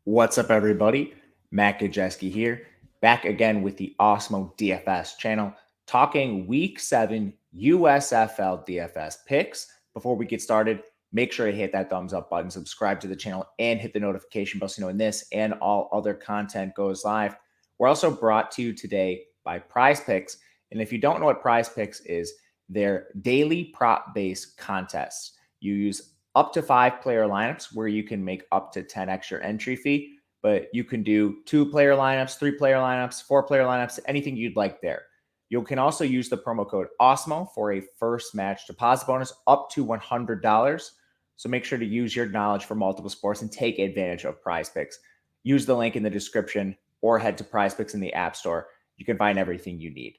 What's up, everybody? Matt Gajewski here, back again with the Awesemo DFS channel, talking Week 7 USFL DFS picks. Before we get started, make sure to hit that thumbs up button, subscribe to the channel, and hit the notification bell so you know when this and all other content goes live. We're also brought to you today by Prize Picks. And if you don't know what Prize Picks is, they're daily prop-based contests. You use up to 5-player lineups where you can make up to 10 extra entry fee, but you can do 2-player lineups, 3-player lineups, 4-player lineups, anything you'd like there. You can also use the promo code Awesemo for a first match deposit bonus up to $100. So make sure to use your knowledge for multiple sports and take advantage of Prize Picks. Use the link in the description or head to Prize Picks in the App Store. You can find everything you need.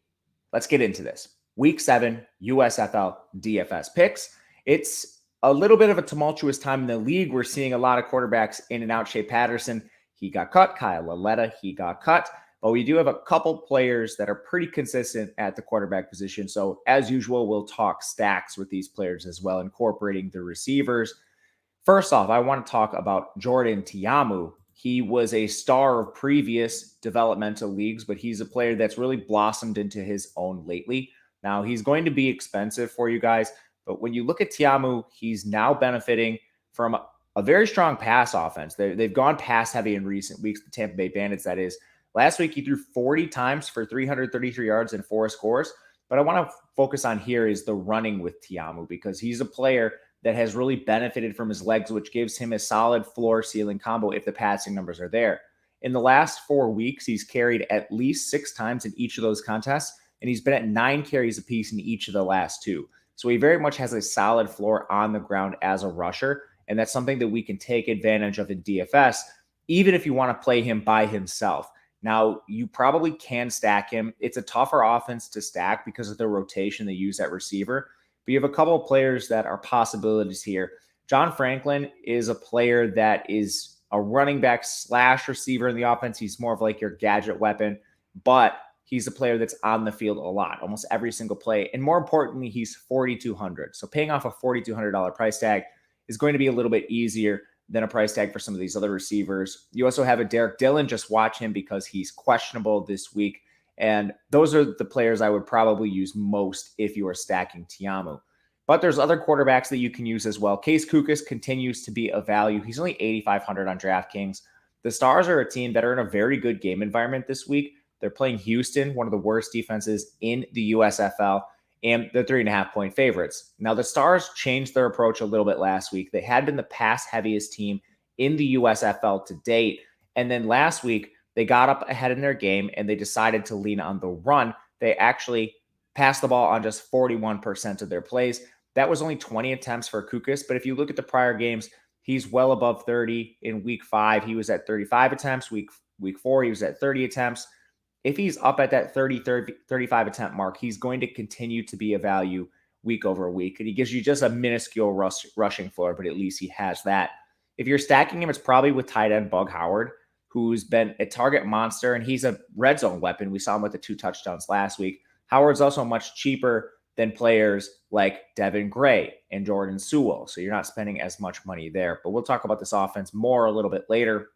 Let's get into this. Week 7 USFL DFS picks. It's a little bit of a tumultuous time in the league. We're seeing a lot of quarterbacks in and out. Shea Patterson, he got cut. Kyle Laletta, he got cut. But we do have a couple players that are pretty consistent at the quarterback position. So as usual, we'll talk stacks with these players as well, incorporating the receivers. First off, I want to talk about Jordan Tayamu. He was a star of previous developmental leagues, but he's a player that's really blossomed into his own lately. Now, he's going to be expensive for you guys. But when you look at Tayamu, he's now benefiting from a very strong pass offense. They've gone pass heavy in recent weeks, the Tampa Bay Bandits, that is. Last week, he threw 40 times for 333 yards and 4 scores. But I want to focus on here is the running with Tayamu because he's a player that has really benefited from his legs, which gives him a solid floor-ceiling combo if the passing numbers are there. In the last 4 weeks, he's carried at least 6 times in each of those contests, and he's been at 9 carries apiece in each of the last 2. So he very much has a solid floor on the ground as a rusher, and that's something that we can take advantage of in DFS, even if you want to play him by himself. Now, you probably can stack him. It's a tougher offense to stack because of the rotation they use at receiver, but you have a couple of players that are possibilities here. John Franklin is a player that is a running back / receiver in the offense. He's more of like your gadget weapon, but he's a player that's on the field a lot, almost every single play. And more importantly, he's $4,200. So paying off a $4,200 price tag is going to be a little bit easier than a price tag for some of these other receivers. You also have a Derek Dillon. Just watch him because he's questionable this week. And those are the players I would probably use most if you are stacking Tayamu. But there's other quarterbacks that you can use as well. Case Kookus continues to be a value. He's only $8,500 on DraftKings. The Stars are a team that are in a very good game environment this week. They're playing Houston, one of the worst defenses in the USFL, and they're 3.5-point favorites. Now, the Stars changed their approach a little bit last week. They had been the pass-heaviest team in the USFL to date, and then last week, they got up ahead in their game, and they decided to lean on the run. They actually passed the ball on just 41% of their plays. That was only 20 attempts for Kookus, but if you look at the prior games, he's well above 30. In Week 5, he was at 35 attempts. Week 4, he was at 30 attempts. If he's up at that 35 attempt mark, he's going to continue to be a value week over week. And he gives you just a minuscule rushing floor, but at least he has that. If you're stacking him, it's probably with tight end Bug Howard, who's been a target monster, and he's a red zone weapon. We saw him with the 2 touchdowns last week. Howard's also much cheaper than players like Devin Gray and Jordan Sewell. So you're not spending as much money there. But we'll talk about this offense more a little bit later.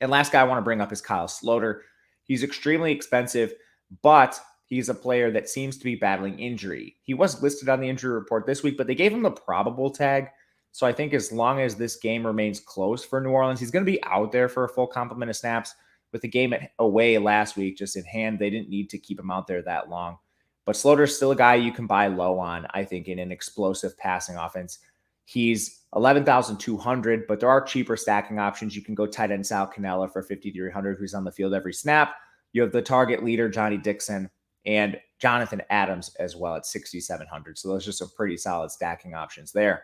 And last guy I want to bring up is Kyle Sloader. He's extremely expensive, but he's a player that seems to be battling injury. He was listed on the injury report this week, but they gave him the probable tag. So I think as long as this game remains close for New Orleans, he's going to be out there for a full complement of snaps. With the game away last week just in hand, they didn't need to keep him out there that long. But Sloader's still a guy you can buy low on, I think, in an explosive passing offense. He's $11,200, but there are cheaper stacking options. You can go tight end Sal Cannella for $5,300, who's on the field every snap. You have the target leader, Johnny Dixon, and Jonathan Adams as well at $6,700. So those are some pretty solid stacking options there.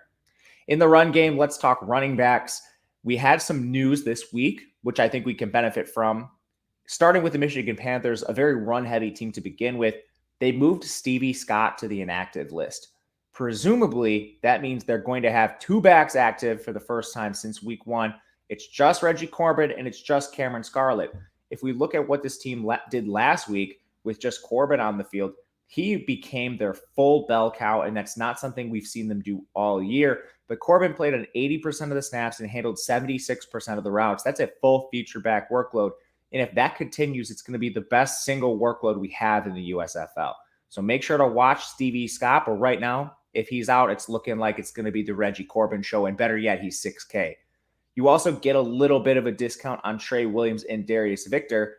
In the run game, let's talk running backs. We had some news this week, which I think we can benefit from. Starting with the Michigan Panthers, a very run-heavy team to begin with. They moved Stevie Scott to the inactive list. Presumably, that means they're going to have 2 backs active for the first time since week 1. It's just Reggie Corbin and it's just Cameron Scarlett. If we look at what this team did last week with just Corbin on the field, he became their full bell cow, and that's not something we've seen them do all year. But Corbin played on 80% of the snaps and handled 76% of the routes. That's a full feature back workload. And if that continues, it's going to be the best single workload we have in the USFL. So make sure to watch Stevie Scott. But right now, if he's out, it's looking like it's going to be the Reggie Corbin show. And better yet, he's 6K. You also get a little bit of a discount on Trey Williams and Darius Victor.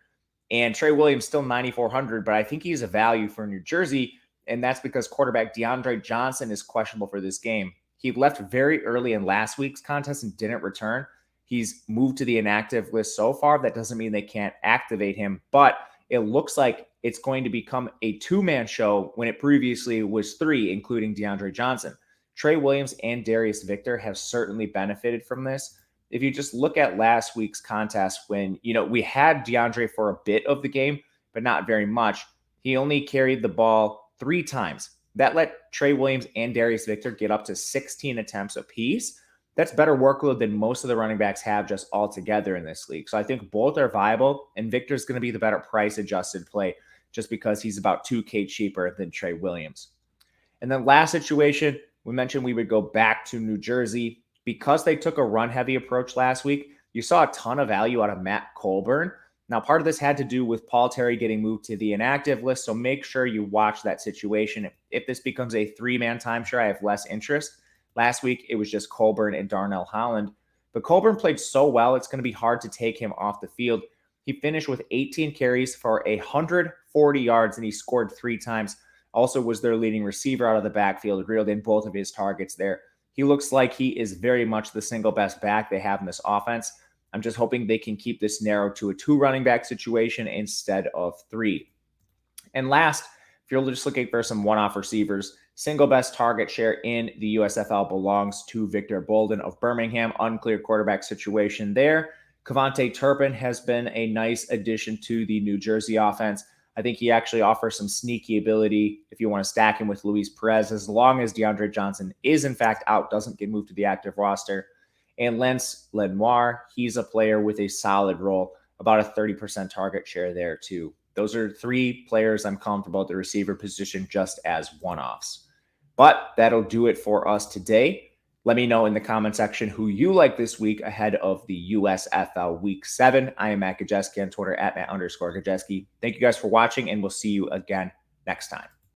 And Trey Williams still 9,400, but I think he's a value for New Jersey. And that's because quarterback DeAndre Johnson is questionable for this game. He left very early in last week's contest and didn't return. He's moved to the inactive list so far. That doesn't mean they can't activate him, but it looks like it's going to become a two-man show when it previously was three, including DeAndre Johnson. Trey Williams and Darius Victor have certainly benefited from this. If you just look at last week's contest when, we had DeAndre for a bit of the game, but not very much. He only carried the ball 3 times. That let Trey Williams and Darius Victor get up to 16 attempts apiece. That's better workload than most of the running backs have just all together in this league. So I think both are viable, and Victor's going to be the better price-adjusted play just because he's about 2K cheaper than Trey Williams. And then last situation, we mentioned we would go back to New Jersey. Because they took a run-heavy approach last week, you saw a ton of value out of Matt Colburn. Now, part of this had to do with Paul Terry getting moved to the inactive list, so make sure you watch that situation. If this becomes a 3-man timeshare, I have less interest. Last week, it was just Colburn and Darnell Holland. But Colburn played so well, it's going to be hard to take him off the field. He finished with 18 carries for 140 yards, and he scored 3 times. Also was their leading receiver out of the backfield, reeled in both of his targets there. He looks like he is very much the single best back they have in this offense. I'm just hoping they can keep this narrowed to a 2 running back situation instead of 3. And last, if you're just looking for some one-off receivers, single best target share in the USFL belongs to Victor Bolden of Birmingham. Unclear quarterback situation there. Kevontae Turpin has been a nice addition to the New Jersey offense. I think he actually offers some sneaky ability if you want to stack him with Luis Perez, as long as DeAndre Johnson is in fact out, doesn't get moved to the active roster. And Lance Lenoir, he's a player with a solid role, about a 30% target share there too. Those are 3 players I'm comfortable at the receiver position just as one-offs. But that'll do it for us today. Let me know in the comment section who you like this week ahead of the USFL Week 7. I am Matt Gajewski on Twitter at Matt_Gajewski. Thank you guys for watching, and we'll see you again next time.